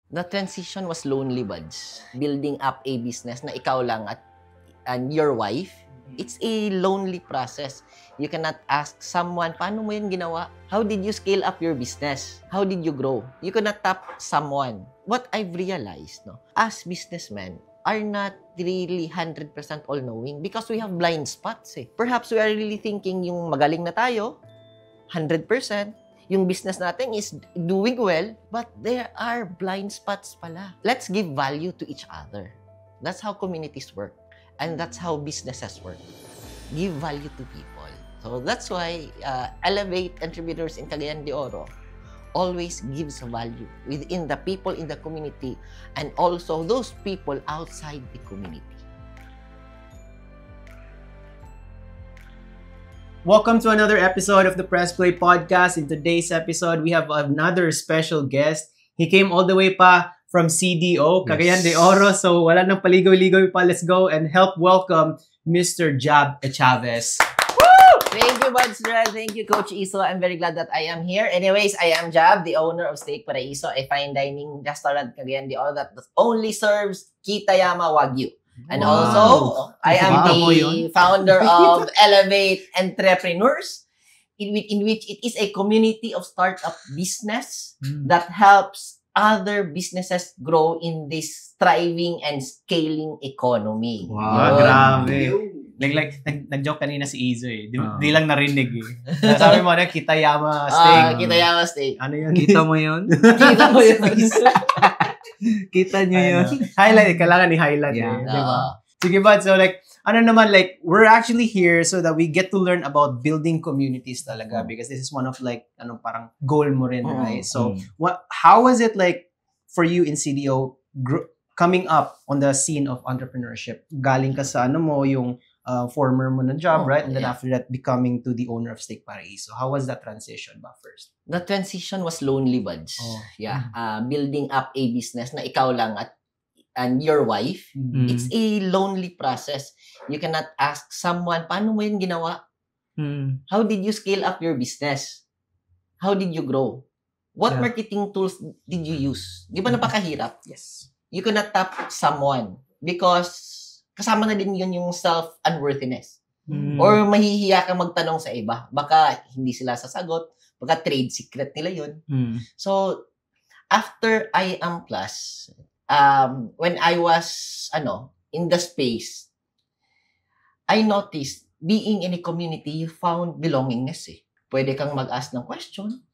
The transition was lonely, buds. Building up a business na ikaw lang and your wife, it's a lonely process. You cannot ask someone, paano mo yun ginawa? How did you scale up your business? How did you grow? You cannot tap someone. What I've realized, as businessmen, are not really 100% all-knowing because we have blind spots. Perhaps we are really thinking yung magaling na tayo, 100%, yung business natin is doing well, but there are blind spots pala. Let's give value to each other. That's how communities work. And that's how businesses work. Give value to people. So that's why Elevate Entrepreneurs in Cagayan de Oro always gives value within the people in the community and also those people outside the community. Welcome to another episode of the Press Play Podcast. In today's episode, we have another special guest. He came all the way pa from CDO, Cagayan de Oro. So wala nang paligoy-ligoy pa. Let's go and help welcome Mr. Jab Chavez. Thank you, Buds Red. Thank you, Coach Iso. I'm very glad that I am here. Anyways, I am Jab, the owner of Steak Paraiso, a fine dining restaurant in Cagayan de Oro that only serves Kitayama Wagyu. And also, I am the founder of Elevate Entrepreneurs, in which it is a community of startup business that helps other businesses grow in this thriving and scaling economy. Wow, grabe. Nag-joke kanina si Izo eh. Di lang narinig eh. Sabi mo na, Kitayama Steak. Kitayama Steak. Ano yun? Kita mo yun? Kita mo yun. Kita nyo yun. Highlight, kailangan i-highlight eh. Diba? Sige ba? So we're actually here so that we get to learn about building communities talaga because this is one of parang goal mo rin, right? So, how was it like for you in CDO coming up on the scene of entrepreneurship? Galing ka sa yung former mo na job, right? And then after that, becoming to the owner of Steak Paraiso. How was that transition ba first? The transition was lonely, buds. Building up a business na ikaw lang and your wife, it's a lonely process. You cannot ask someone, paano mo yun ginawa? How did you scale up your business? How did you grow? What marketing tools did you use? Di ba napakahirap? Yes. You cannot tap someone because kasama na din yun yung self-unworthiness. Or mahihiya kang magtanong sa iba. Baka hindi sila sasagot. Baka trade secret nila yun. So, after IAM Plus, when I was in the space, I noticed being in a community, you found belongingness eh. Pwede kang mag-ask ng question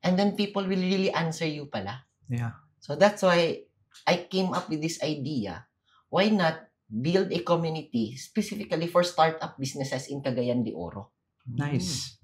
and then people will really answer you pala. Yeah. So that's why I came up with this idea. Why not build a community specifically for startup businesses in Cagayan de Oro? Nice.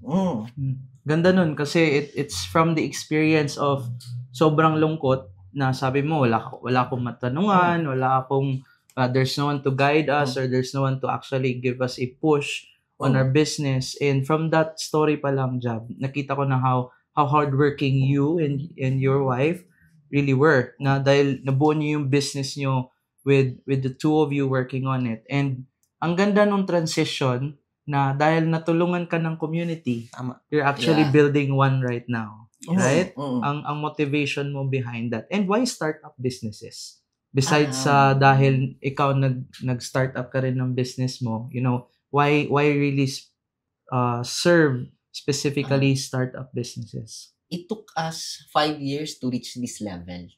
Ganda nun kasi it's from the experience of sobrang lungkot na sabi mo, wala akong matanungan, wala akong, there's no one to guide us or there's no one to actually give us a push on our business. And from that story pa lang, Jab, nakita ko na how hardworking you and your wife really were. Na dahil nabuo niyo yung business niyo with the two of you working on it. And ang ganda nung transition na dahil natulungan ka ng community, you're actually building one right now. Right? Ang motivation mo behind that. And why startup businesses? Besides dahil ikaw nag-startup ka rin ng business mo, why really serve specifically startup businesses? It took us 5 years to reach this level.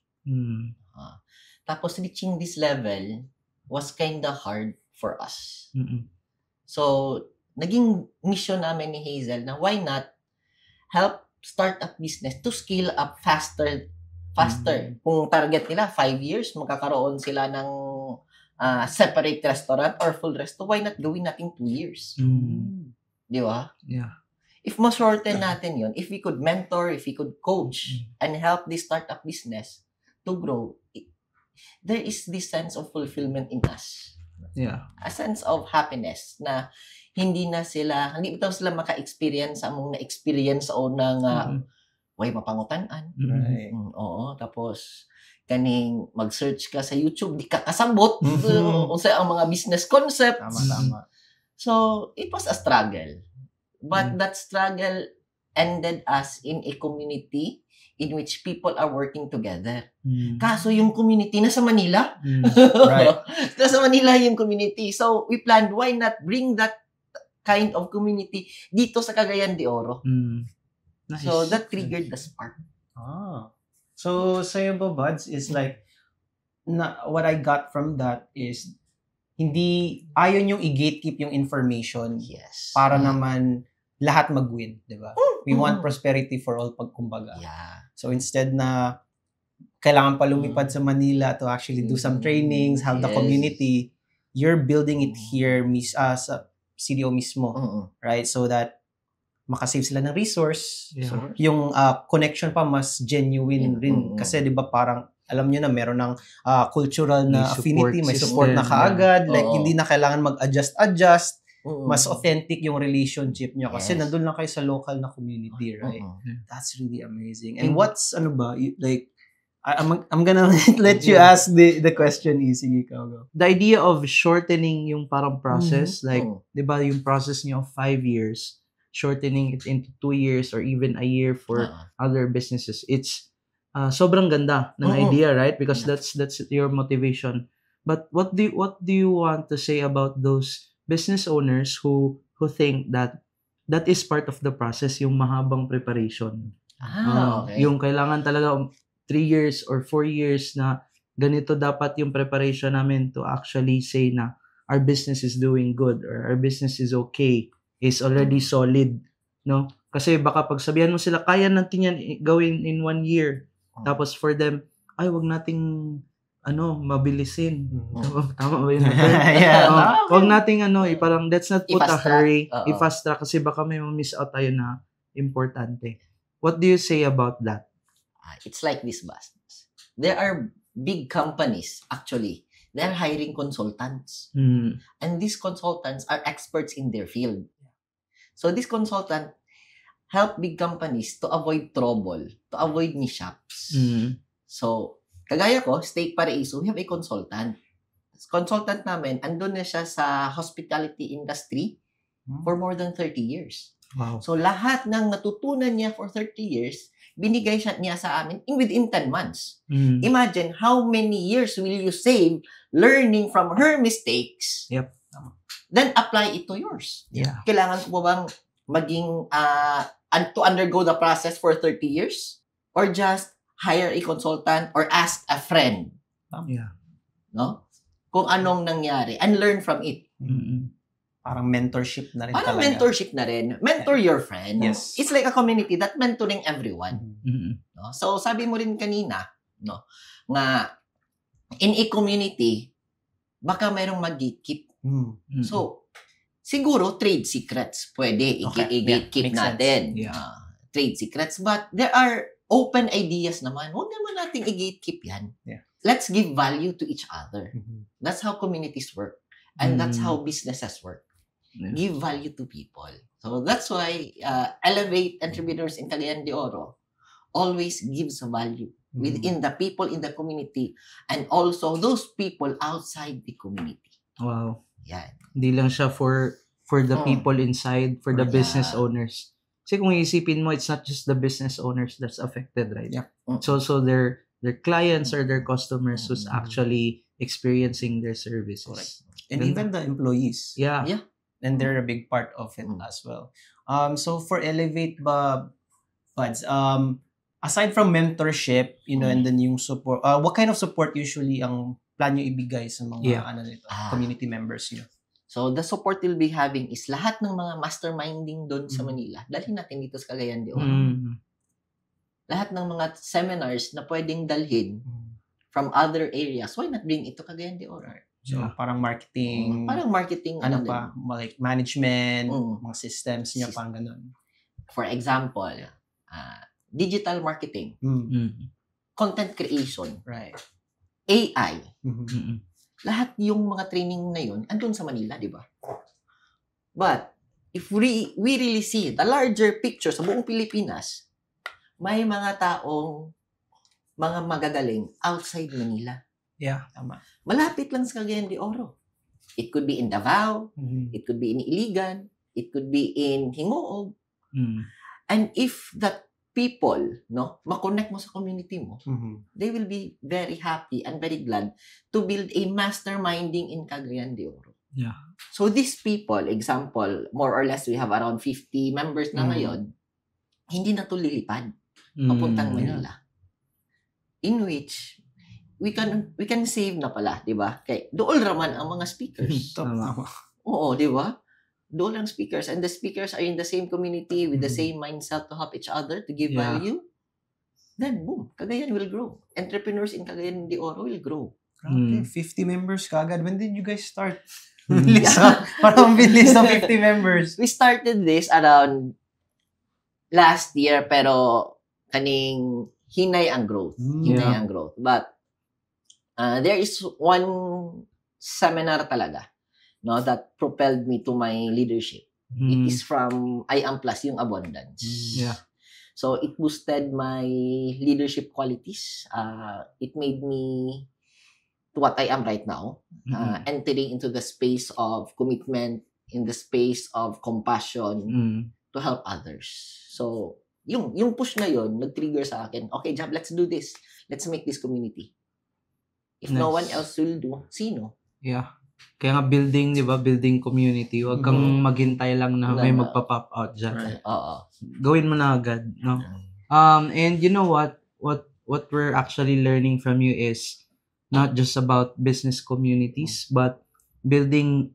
Tapos reaching this level was kinda hard for us. So, naging mission namin ni Hazel na why not help startup business to scale up faster. Kung target nila 5 years, magkakaroon sila ng separate restaurant or full resto, why not gawin natin 2 years? Di ba? Yeah. If ma-shorten natin yun, if we could mentor, if we could coach and help this startup business to grow, there is this sense of fulfillment in us. Yeah. A sense of happiness na hindi bitaw sila maka-experience sa among na-experience o nang way mapangutan-an. Right. Oo, tapos kaning mag-search ka sa YouTube, di ka kasabot unsa ang mga business concepts. Tama. So, it was a struggle. But that struggle ended us in a community in which people are working together. Mm. Kaso yung community nasa Manila. Right. Nasa Manila yung community. So, we planned, why not bring that kind of community dito sa Cagayan de Oro? Nice. So, that triggered the spark. So, sa'yo ba, Buds, is like, what I got from that is, hindi, ayaw yung i-gatekeep yung information Yes. para naman lahat mag-win, di ba? We want prosperity for all pagkumbaga. Yeah. So, instead na kailangan pa lumipad sa Manila to actually do some trainings, have the Yes. community, you're building it here sa CDO mismo, right? So that makasave sila ng resource. Yeah. So, yung connection pa mas genuine rin. Kasi di ba parang, alam nyo na, meron ng cultural na May affinity, may support na system, kaagad. Like, Oo. hindi na kailangan mag-adjust. Mas authentic yung relationship nyo. Kasi Yes. nandun lang kayo sa local na community, right? That's really amazing. And Mm. what's, like, I'm gonna let you ask the question, Sige, ikaw go. The idea of shortening yung parang process, like, di ba yung process niyo of 5 years, shortening it into 2 years or even a year for other businesses, it's sobrang ganda ng idea, right? Because that's your motivation. But what do you want to say about those business owners who think that is part of the process, yung mahabang preparation? Okay. Yung kailangan talaga 3 years or 4 years na ganito dapat yung preparation namin to actually say na our business is doing good or our business is okay, is already solid, no? Kasi baka pagsabihan mo sila, kaya natin yan gawin in 1 year. Tapos for them, ay, wag nating mabilisin. Tama ba yun? Yeah. Wag nating parang let's not put a I-fast track. hurry, Oo. i-fast track kasi baka may miss out tayo na importante. What do you say about that? It's like this, business. There are big companies, actually. They're hiring consultants. And these consultants are experts in their field. So this consultant help big companies to avoid trouble, to avoid mishaps. So, kagaya ko, Steak Paraiso, we have a consultant. Consultant namin, andun na siya sa hospitality industry for more than 30 years. Wow. So, lahat ng natutunan niya for 30 years, binigay niya sa amin within 10 months. Imagine how many years will you save learning from her mistakes, Yep. then apply it to yours. Yeah. Kailangan ko ba bang maging, to undergo the process for 30 years? Or just hire a consultant or ask a friend? Yeah. No? Kung anong nangyari and learn from it. Parang mentorship na rin Parang talaga. mentorship na rin. Mentor your friend. Yes. It's like a community that mentoring everyone. No? So, sabi mo rin kanina, no, nga, in a community, baka mayroong mag-gatekeep. So, siguro, trade secrets, pwede i-gatekeep makes natin. sense. Yeah. Trade secrets. But there are open ideas naman. Huwag naman natin i-gatekeep yan. Yeah. Let's give value to each other. That's how communities work. And that's how businesses work. Yeah. Give value to people. So that's why Elevate Entrepreneurs in Cagayan de Oro always gives value within the people in the community and also those people outside the community. Wow. Yan. Hindi lang siya for the people inside, for the business owners. Kasi kung iisipin mo, it's not just the business owners that's affected, right? Yeah. It's also their clients or their customers who's actually experiencing their services. Correct. And even the employees. Yeah. Yeah. And they're a big part of it as well. So for Elevate ba, Buds, aside from mentorship, and then yung support, what kind of support usually ang plan nyo ibigay sa mga community members nyo? So the support we'll be having is lahat ng mga masterminding doon sa Manila. Dalhin natin dito sa Cagayan de Oro. Lahat ng mga seminars na pwedeng dalhin from other areas, why not bring it to Cagayan de Oro? So, parang marketing, Parang marketing. like management, mga systems niya, parang ganun. For example, digital marketing, content creation, Right. AI. Lahat yung mga training na yun, andun sa Manila, di ba? But, if we really see the larger picture sa buong Pilipinas, may mga taong mga magagaling outside Manila. Yeah, tama. Malapit lang sa Cagayan de Oro. It could be in Davao, it could be in Iligan, it could be in Hingoog. And if that people, no, makonect mo sa community mo, they will be very happy and very glad to build a masterminding in Cagayan de Oro. Yeah. So these people, example, more or less we have around 50 members na ngayon, hindi na to lilipad papuntang Manila. In which we can save na pala, 'di ba? Kay dool raman ang mga speakers. Oo, 'di ba? Dool ang speakers, and the speakers are in the same community with the same mindset to help each other to give value. Then boom, Cagayan will grow. Entrepreneurs in Cagayan de Oro will grow. 50 members kagad. When did you guys start? Parang bilis ng 50 members. We started this around last year, pero kaning hinay ang growth. Hinay ang growth. But there is one seminar talaga, no, that propelled me to my leadership. It is from I Am Plus, yung abundance. So it boosted my leadership qualities. It made me to what I am right now, entering into the space of commitment, in the space of compassion to help others. So yung push na yon nag-trigger sa akin, okay, Jab, let's do this. Let's make this community. If no one else will do, sino? Yeah. Kaya nga building, di ba? Building community. Huwag kang maghintay lang na may magpa-pop out dyan. Right. Gawin mo na agad, no? And you know what? What we're actually learning from you is not just about business communities, but building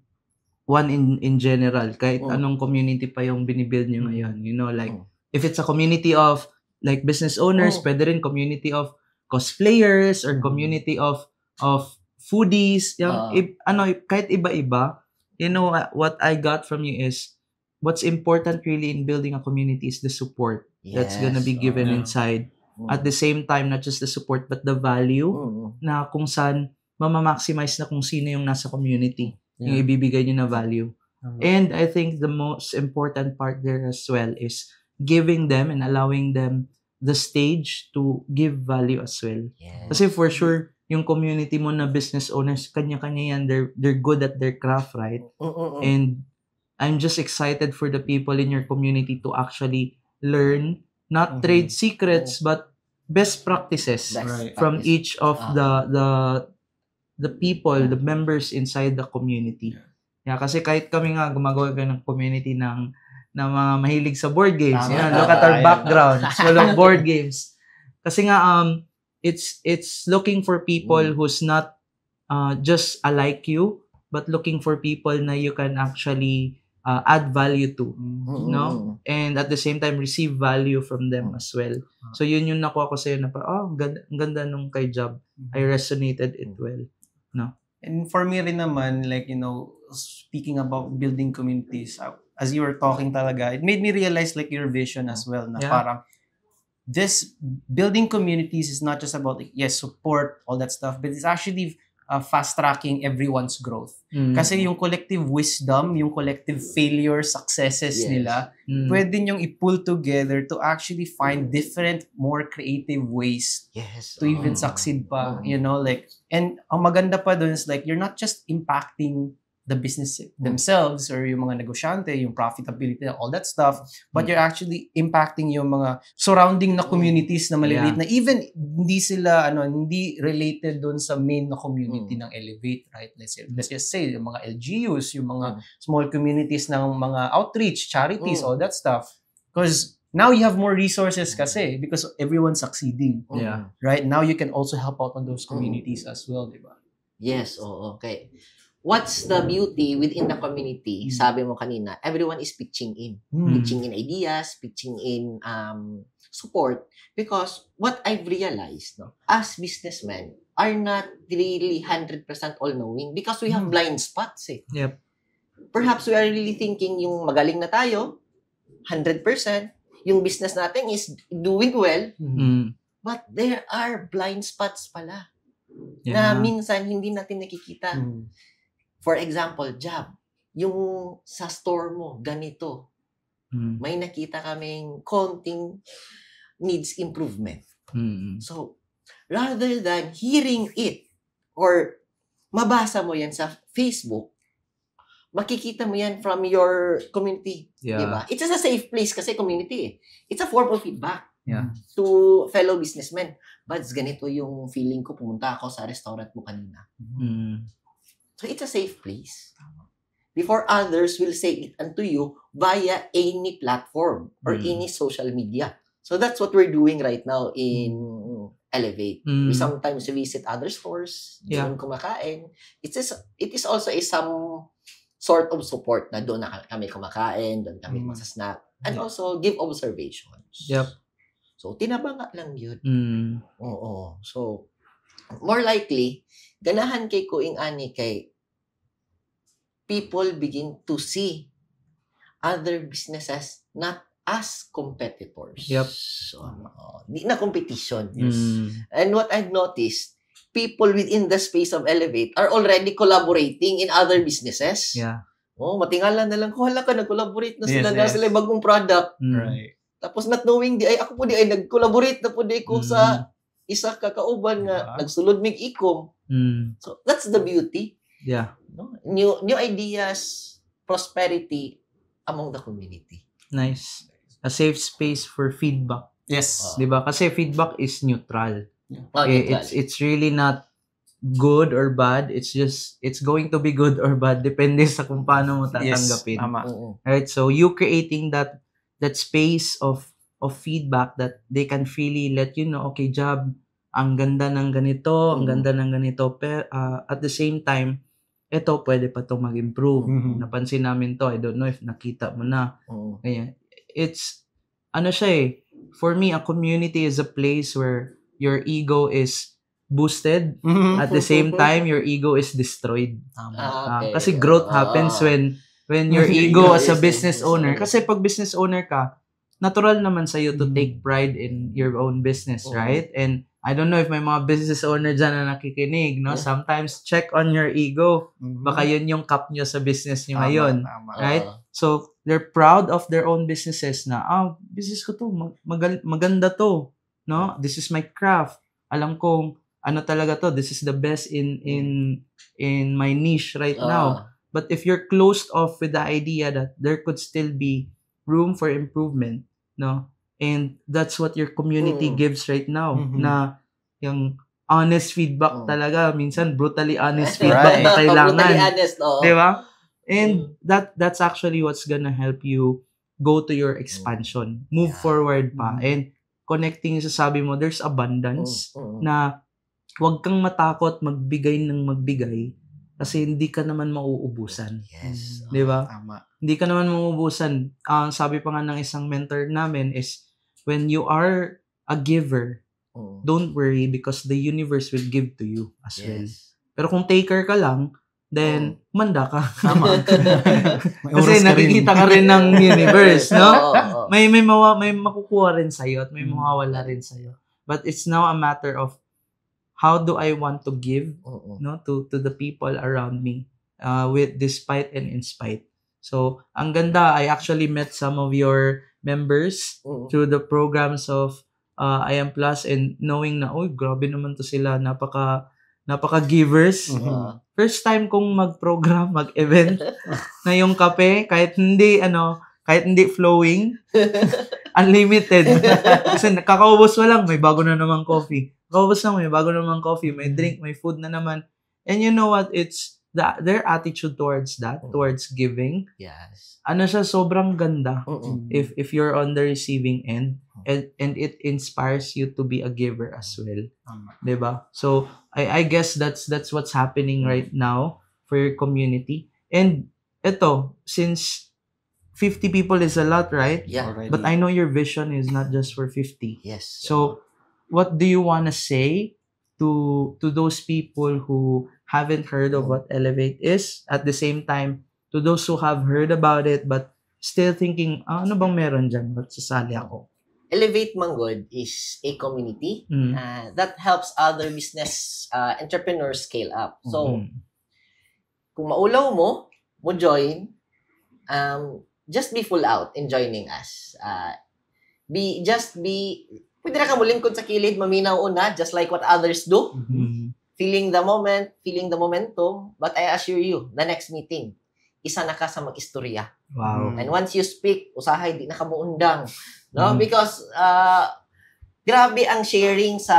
one in general. Kahit anong community pa yung binibuild nyo ngayon. You know, like, if it's a community of like business owners, pwede rin community of cosplayers or community of foodies, kahit iba-iba. You know, what I got from you is what's important really in building a community is the support that's gonna be given inside. At the same time, not just the support but the value na kung saan mamamaximize na kung sino yung nasa community, yung ibibigay niyo na value. And I think the most important part there as well is giving them and allowing them the stage to give value as well. Kasi for sure, yung community mo na business owners, kanya-kanya yan, they're good at their craft, right? And I'm just excited for the people in your community to actually learn, not trade secrets, but best practices from each of the people, the members inside the community. Yeah, kasi kahit kami nga gumagawa ng community ng mga mahilig sa board games. Look at our background. It's full of board games. Kasi nga, it's looking for people who's not just alike you, but looking for people na you can actually add value to. No? And at the same time, receive value from them as well. So yun yung nakuha ko sa'yo na ang ganda nung kay Jab. I resonated it well. No? And for me rin naman, like, you know, speaking about building communities, as you were talking talaga, it made me realize like your vision as well na parang this building communities is not just about like, support, all that stuff, but it's actually fast-tracking everyone's growth. Kasi yung collective wisdom, yung collective failure, successes nila, pwede nyong i-pull together to actually find different, more creative ways to even succeed pa. You know, like, and ang maganda pa dun is like, you're not just impacting the business themselves or yung mga negosyante, yung profitability, all that stuff, but you're actually impacting yung mga surrounding na communities na maliliit na even hindi sila hindi related doon sa main na community ng Elevate, right? Let's just say yung mga LGUs, yung mga small communities ng mga outreach, charities, all that stuff. Because now you have more resources kasi because everyone's succeeding. Right? Now you can also help out on those communities as well, di ba? Yes, okay. What's the beauty within the community? Sabi mo kanina, everyone is pitching in. Pitching in ideas, pitching in support. Because what I've realized, as businessmen, are not really 100% all-knowing because we have blind spots. Yep. Perhaps we are really thinking yung magaling na tayo, 100%, yung business natin is doing well, but there are blind spots pala na minsan hindi natin nakikita. For example, Jab, yung sa store mo, ganito. May nakita kaming konting needs improvement. So, rather than hearing it or mabasa mo yan sa Facebook, makikita mo yan from your community. Yeah. Diba? It's just a safe place kasi community eh. It's a form of feedback Yeah. to fellow businessmen. But ganito yung feeling ko, pumunta ako sa restaurant mo kanina. So it's a safe place. Before others will say it unto you via any platform or any social media. So that's what we're doing right now in Elevate. We sometimes visit other stores, doon kumakain. It is also some sort of support na doon na kami kumakain, doon kami masasnack, and also give observations. Yep. So, tinabanga lang yun. Oo. So, more likely, ganahan kay Kuing Ani kay people begin to see other businesses not as competitors. Yep. So, di na competition. And what I've noticed, people within the space of Elevate are already collaborating in other businesses. Yeah. Matingala na lang, hala ka, nag-collaborate na sila, Yes. sila bagong product. Right. Tapos not knowing, ako po nag-collaborate na po ko sa isa kakauban nga, nagsulod mig ikom. So, that's the beauty. Yeah. No? New ideas, prosperity among the community. Nice. A safe space for feedback. Yes. 'Di ba? Kasi feedback is neutral. Neutral. It's really not good or bad. It's going to be good or bad depende sa kung paano mo tatanggapin. Yes, tama. Right? So you creating that space of feedback that they can freely let you know, okay, Jab, ang ganda ng ganito, ang ganda ng ganito, pero at the same time, ito pwede pa itong mag-improve. Napansin namin to, I don't know if nakita mo na. Ganyan. It's for me, a community is a place where your ego is boosted. At the same time, your ego is destroyed. Okay. Kasi growth happens when your ego as a business owner. Kasi pag business owner ka, natural naman sa'yo to take pride in your own business, right? And I don't know if may mga business owner dyan na nakikinig, no? Sometimes check on your ego. Baka yun yung cup nyo sa business nyo ngayon. Right? So, they're proud of their own businesses na, business ko to, maganda to. No? This is my craft. Alam kong, ano talaga to, this is the best in my niche right now. But if you're closed off with the idea that there could still be room for improvement, no? And that's what your community gives right now, na yung honest feedback talaga, minsan brutally honest feedback na kailangan. Brutally honest, Di ba? And that's actually what's gonna help you go to your expansion, move forward pa. And connecting sa sabi mo, there's abundance na huwag kang matakot magbigay ng magbigay kasi hindi ka naman mauubusan. Yes. Di ba? Tama. Hindi ka naman mauubusan. Sabi pa nga ng isang mentor namin is, when you are a giver, don't worry because the universe will give to you as well. Pero kung taker ka lang, then manda ka. Tama. Kasi nakikita ka rin ng universe, no? May makukuha rin sa'yo at may mawawala rin sa'yo. But it's now a matter of how do I want to give, no, to the people around me, with despite and in spite. So, ang ganda, I actually met some of your members through the programs of I Am Plus, and knowing na, grabe naman to sila, napaka-givers. First time kong mag-program, mag-event na yung kape, kahit hindi flowing, unlimited. Kasi kakaubos mo lang, may bago na namang coffee. May drink, may food na naman. And you know what? It's their attitude towards that, towards giving. Yes. Siya, sobrang ganda. If you're on the receiving end, and it inspires you to be a giver as well. Diba? So, I guess that's what's happening right now for your community. And ito, since 50 people is a lot, right? Yeah. Already. But I know your vision is not just for 50. Yes. So, what do you want to say to those people who haven't heard of what Elevate is? At the same time, to those who have heard about it but still thinking, ano bang meron dyan? Ba't sasali ako? Elevate Manggod is a community that helps other business entrepreneurs scale up. So, kung maulaw mo join, just be full out in joining us. Pwede na ka mo lingkod sa kilid, maminaw una, just like what others do. Feeling the moment, feeling the momentum. But I assure you, the next meeting, isa na ka sa mag-istorya. Wow. And once you speak, usahay, di na ka muundang. No? Mm. Because, grabe ang sharing sa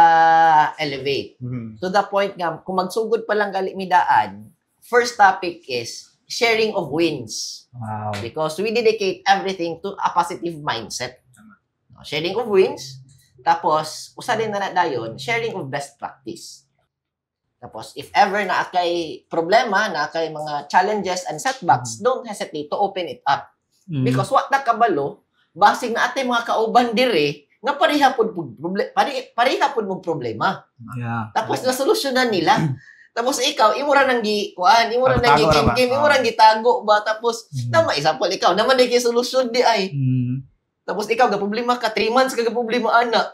Elevate. To the point nga, kung magsugod pa lang gali midaan, first topic is sharing of wins. Wow. Because we dedicate everything to a positive mindset. No? Sharing of wins. Tapos, usa din na dayon, sharing of best practice. Tapos, if ever na kay problema, na kay mga challenges and setbacks, don't hesitate to open it up. Because what na kabalo, basig na atay mga kauban dire, nga pareha pud mo problema. Yeah. Tapos, nasolusyonan nila. Tapos, ikaw, imura nang gikuan, imura nang gikim-kim, imura nang gitago ba? Tapos, naman, example, ikaw, naman na solusyon di ay. Tapos, ikaw, problema ka, 3 months ka problema, ana.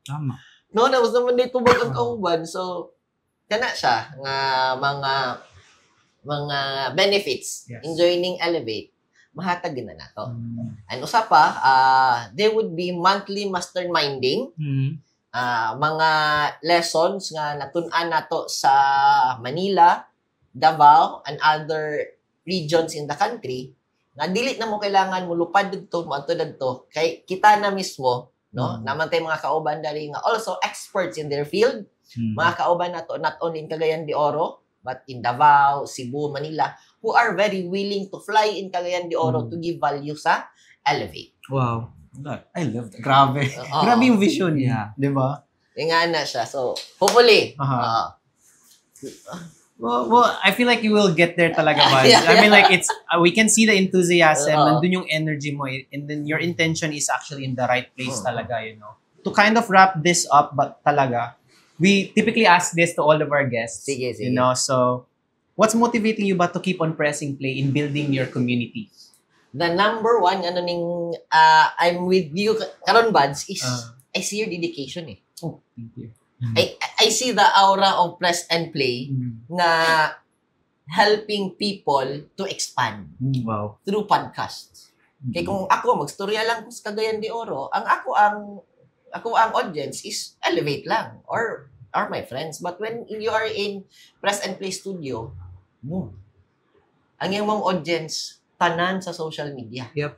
Tama. No, tapos naman na tubag ang kauban. So, kana siya nga mga benefits in joining Elevate, mahatag na nato. And usa pa, there would be monthly masterminding, mga lessons nga natun-an nato sa Manila, Davao, and other regions in the country, nga dili na mo kailangan mo lupad dito, mo dito, kay kita na mismo, no? Naman tay mga kauban dali nga also experts in their field. Mga kauban nato not only in Cagayan de Oro but in Davao, Cebu, Manila who are very willing to fly in Cagayan de Oro to give value sa Elevate. Wow. I love that. Grabe. Grabe yung vision niya, 'di ba? Nga na siya. So, hopefully. Well, I feel like you will get there talaga, Baz. I mean, like, it's, we can see the enthusiasm, nandun yung energy mo, and then your intention is actually in the right place talaga, you know. To kind of wrap this up, but talaga, we typically ask this to all of our guests. Sige. You know, so, what's motivating you ba to keep on pressing play in building your community? The number one, I'm with you, karon Buds, is I see your dedication eh. Oh, thank you. I see the aura of press and play na helping people to expand through podcasts. Kaya kung ako magstorya lang sa Cagayan de Oro, ang audience is Elevate lang or my friends. But when you are in press and play studio, ang iyong mga audience tanan sa social media. Yep.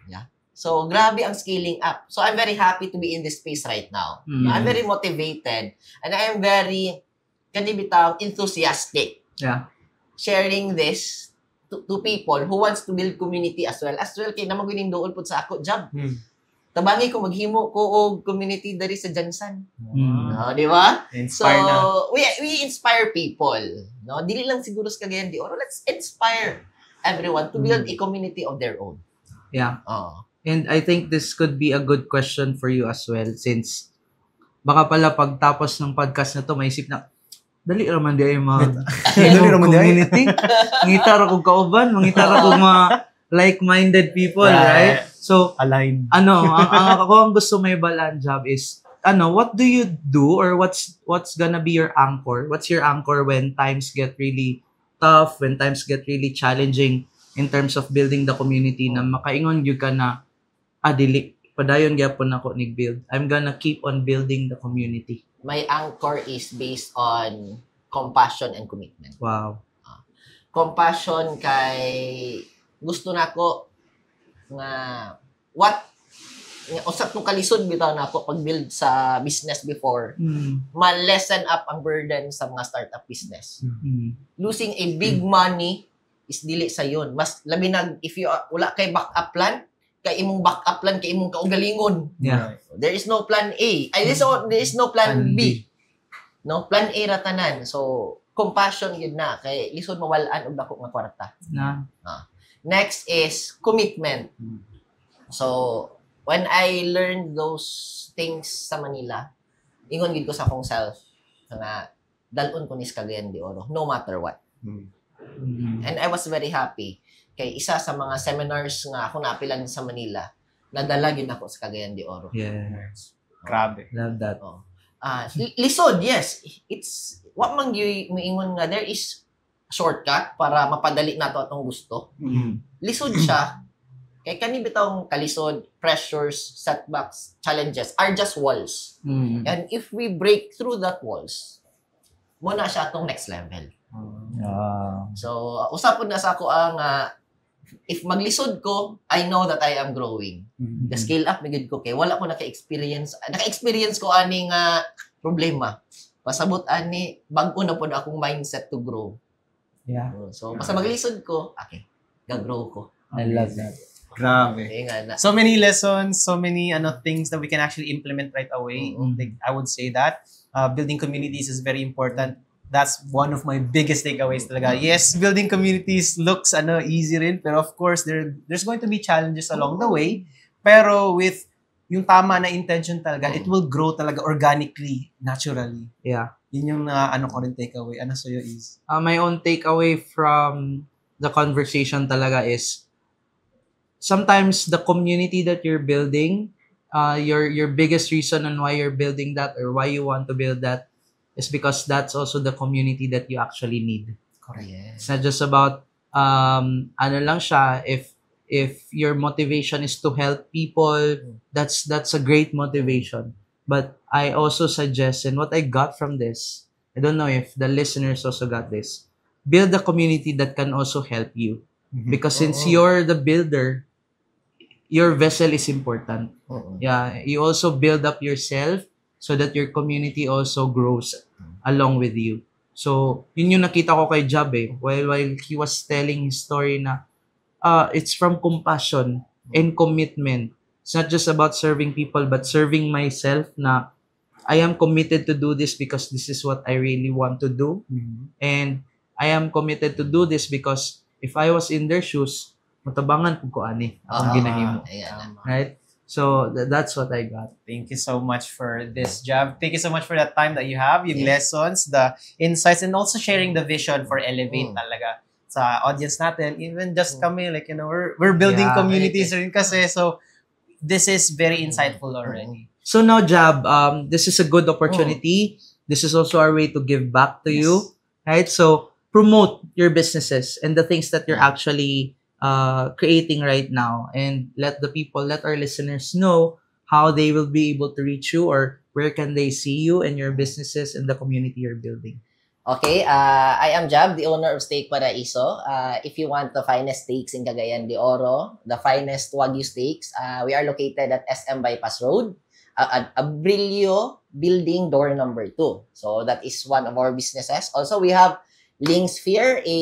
Yeah. So, grabe ang scaling up. So, I'm very happy to be in this space right now. I'm very motivated and I am very, enthusiastic. Yeah. Sharing this to people who wants to build community as well. Kaya naman gining doon po sa ako job. Tabangi ko maghimo ko og community dari sa Jansan. No, di ba? So, we inspire people. No, dili lang siguro sa Cagayan de Oro. Let's inspire everyone to build a community of their own. Yeah. And I think this could be a good question for you as well since baka pala pagtapos ng podcast na to, maisip na, dali raman di ay community. Ngita ra kog kauban, mangita ra kog mga like-minded people, right? So, aligned. Ako ang gusto may balan job is, what do you do or what's gonna be your anchor? What's your anchor when times get really tough, when times get really challenging in terms of building the community na makaingon gyud ka na dili padayon gyapon ako nig-build. I'm gonna keep on building the community. My anchor is based on compassion and commitment. Wow. Compassion kay gusto nako nga usap nung kalisod bitaw nako pag-build sa business before. Ma-lessen up ang burden sa mga startup business. Losing a big money is dili sa yon. Mas labi na if you wala kay backup plan, kay imong backup plan, kay imong kaugalingon. Yeah. There is no plan A. There is no plan B. No, plan A ra tanan. So, compassion yun na kay lisod mawalaan og dako nga kwarta. Next is commitment. So, when I learned those things sa Manila, ingon gid ko sa akong self nga dalon ko ni Cagayan de Oro no matter what. And I was very happy kay isa sa mga seminars nga ako naapilan sa Manila, nadala gyud ako sa Cagayan de Oro. Yes. Grabe. Love that. Lisod, yes. It's what man gyud moingon nga there is shortcut para mapadali nato atong gusto. Lisod siya. Kay kani bitawng kalisod, pressures, setbacks, challenges are just walls. And if we break through that walls, mo na siya atong next level. So, usapon na sa ako ang if maglisod ko, I know that I am growing. The scale up na gid ko kay wala ko naka-experience ko aning problema. Pasabot ani bag-o na pod akong mindset to grow. Yeah. So, basta maglisod ko, okay, gag-grow ko. I love that. Grabe. Nga na. So many lessons, so many things that we can actually implement right away. Like, I would say that building communities is very important. That's one of my biggest takeaways talaga. Yes, building communities looks easy rin, pero of course there's going to be challenges along the way. Pero with yung tama na intention talaga, it will grow talaga organically, naturally. Yeah. Yun yung ko rin takeaway. Ano sa'yo is? My own takeaway from the conversation talaga is sometimes the community that you're building, your biggest reason on why you're building that or why you want to build that is because that's also the community that you actually need. Correct. Yes. It's not just about lang siya, if your motivation is to help people, that's a great motivation. But I also suggest, and what I got from this, I don't know if the listeners also got this, build a community that can also help you. Because since you're the builder, your vessel is important. Yeah, you also build up yourself so that your community also grows along with you. So, yun yung nakita ko kay Jab while he was telling his story na it's from compassion and commitment. It's not just about serving people but serving myself na I am committed to do this because this is what I really want to do. And I am committed to do this because if I was in their shoes, matabangan ko ani akong ginahimo. Right? So, that's what I got. Thank you so much for this, Jab. Thank you so much for that time that you have, yung lessons, the insights, and also sharing the vision for Elevate talaga sa audience natin. Even just kami, like, we're building communities rin kasi. So, this is very insightful already. So now, Jab, this is a good opportunity. This is also our way to give back to you. Right? So, promote your businesses and the things that you're actually creating right now, and let our listeners know how they will be able to reach you or where can they see you and your businesses and the community you're building. Okay, I am Jab, the owner of Steak Paraiso. If you want the finest steaks in Cagayan de Oro, the finest Wagyu steaks, we are located at SM Bypass Road, Abrilio Building, door number 2. So that is one of our businesses. Also, we have Lingsphere, a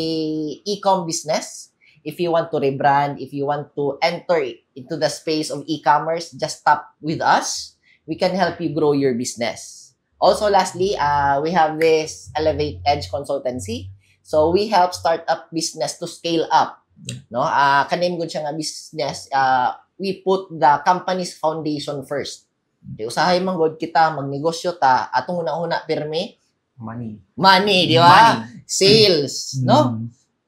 e-com business. If you want to rebrand, if you want to enter into the space of e-commerce, just tap with us. We can help you grow your business. Also, lastly, we have this Elevate Edge Consultancy. So, we help startup business to scale up. No, kanim gud siya nga business. We put the company's foundation first. Di usahay man gud kita magnegosyo ta atong una-una pirmi money, di ba? Sales, no?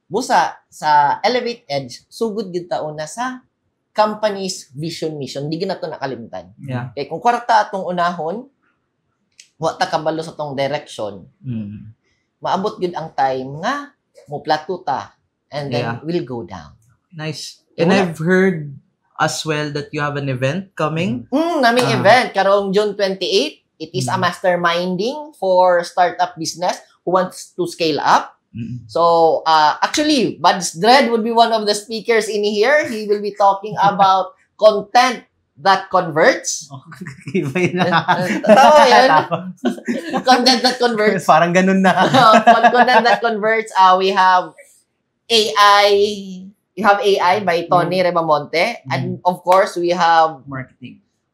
Busa sa Elevate Edge, sugod gid ta una sa company's vision mission. Di gina to nakalimutan. Yeah. Kay kung kwarta atong unahon, wa ta kabalo sa tong direction. Maabot gid ang time nga mo plateau ta and then will go down. Nice. And I've heard as well that you have an event coming. Naming event karong June 28. It is a masterminding for startup business who wants to scale up. So, actually, Buds Dread would be one of the speakers in here. He will be talking about content that converts. Tama yan. Content that converts. Parang ganun na. Content that converts. We have AI. You have AI by Tony Rebamonte. And of course, we have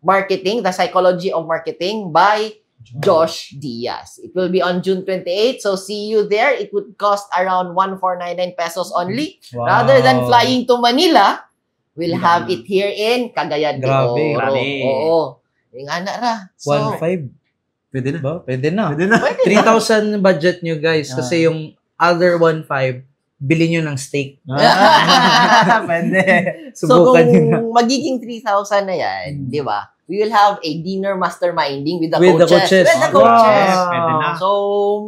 Marketing, the Psychology of Marketing by Josh Diaz. It will be on June 28. So see you there. It would cost around 1,499 pesos only. Wow. Rather than flying to Manila, we'll have it here in Cagayan de Oro. Oo. Yung ana ra. So, 1,500. Pwede na. Ba? Pwede na. 3,000 3,000 budget nyo, guys. Kasi yung other 1,500, bili nyo ng steak. Pwede. Subukan nyo na. kung magiging 3,000 na yan, di ba? We will have a dinner masterminding with the With coaches. the coaches. Wow. Pwede na. So,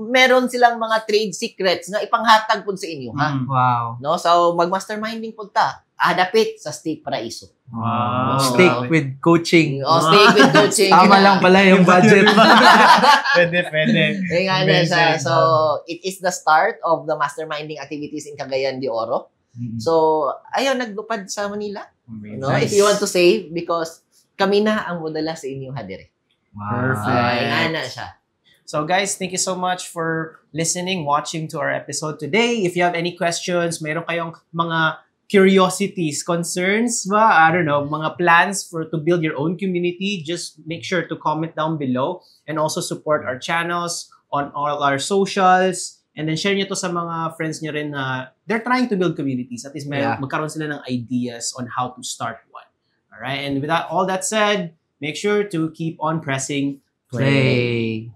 meron silang mga trade secrets na ipanghatag po sa inyo, ha? Wow. No? So, mag-masterminding po ta. Adapit sa Steak Paraiso. Wow. Stick with coaching. Stick with coaching. Tama lang pala yung budget. Pwede. So, it is the start of the masterminding activities in Cagayan de Oro. So, ayun, naglupad sa Manila. No? Nice. If you want to save, because kami na ang modala sa inyong hadiri. Perfect. Na siya. So guys, thank you so much for listening, watching to our episode today. If you have any questions, mayroon kayong mga curiosities, concerns ba, I don't know, mga plans to build your own community, just make sure to comment down below and also support our channels on all our socials. And then share nyo to sa mga friends nyo rin na they're trying to build communities. At least magkaroon sila ng ideas on how to start one. Alright, and with all that said, make sure to keep on pressing Play.